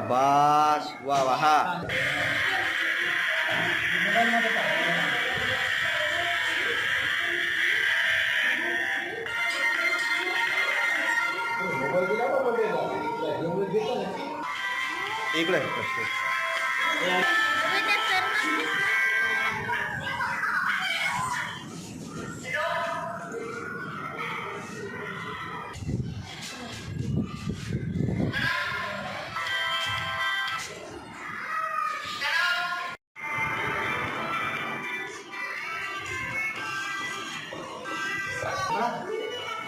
शाबाश, वा वा. हा इकडे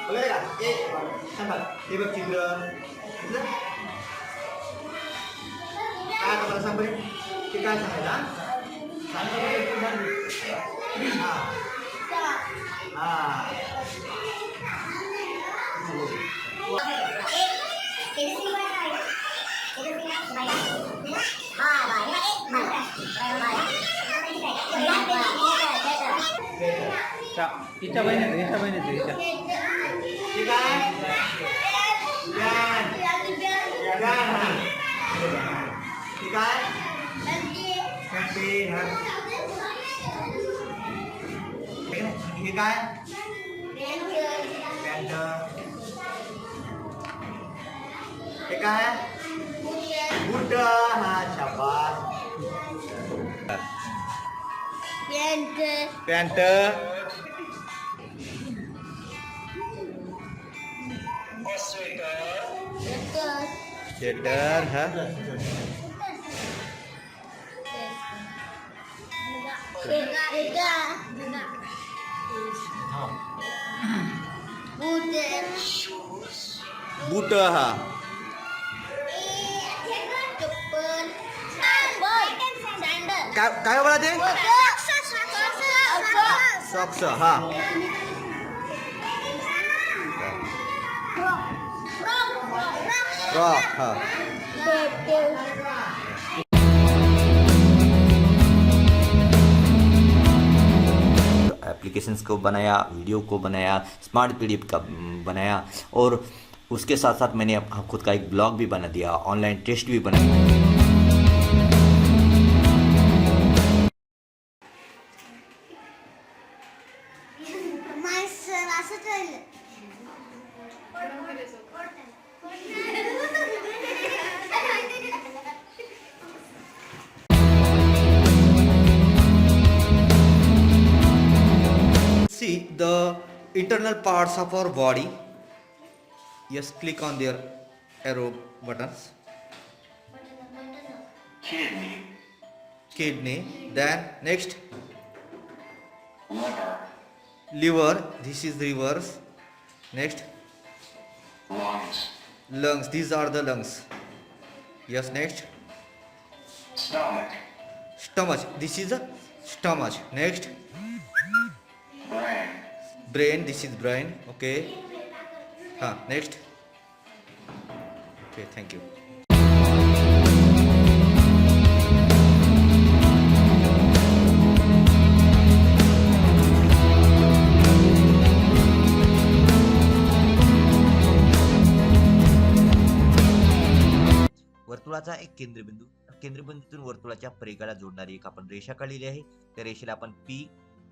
boleh nggak? Sampai tiba cindra, kepada sampai kita sampai dah, sampai itu nanti. हिच्या बहिणीचं हिच्या ठीक आहे. ठीक आहे. हे काय? हे काय? बूट. हा शाबास. पॅन्ट. स्वेटर. हा बूट. हा काय बोला ते? सॉक्स. हा फ्रॉक. हा एप्लीकेशंस को बनाया, वीडियो को बनाया, स्मार्ट पीडीएफ का बनाया और उसके साथ साथ मैंने खुद का एक ब्लॉग भी बना दिया, ऑनलाइन टेस्ट भी बनाया. See the internal parts of our body. Yes, click on their arrow buttons. Kidney. Then next, liver. This is the livers. Next, lungs. These are the lungs. Yes, next, stomach. This is the stomach. Next, brain. This is brain. Okay. Next. Okay, thank you. वर्तुळाचा एक केंद्रबिंदू, केंद्रबिंदूतून वर्तुळाच्या परिघाला जोडणारी एक आपण रेषा काढलेली आहे. त्या रेषेला आपण P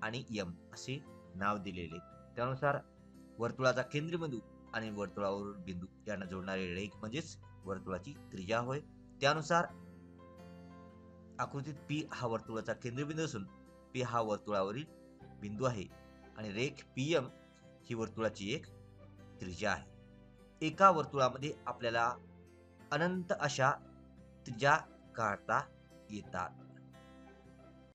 आणि M असे नाव दिलेले. त्यानुसार वर्तुळाचा केंद्रबिंदू आणि वर्तुळावरील बिंदू यांना जोडणारी रेख म्हणजेच वर्तुळाची त्रिज्या होय. त्यानुसार आकृतीत P हा वर्तुळाचा केंद्रबिंदू असून P हा वर्तुळावरील बिंदू आहे आणि रेख PM ही वर्तुळाची एक त्रिज्या आहे. एका वर्तुळामध्ये आपल्याला अनंत अशा त्रिज्या काढता येतात.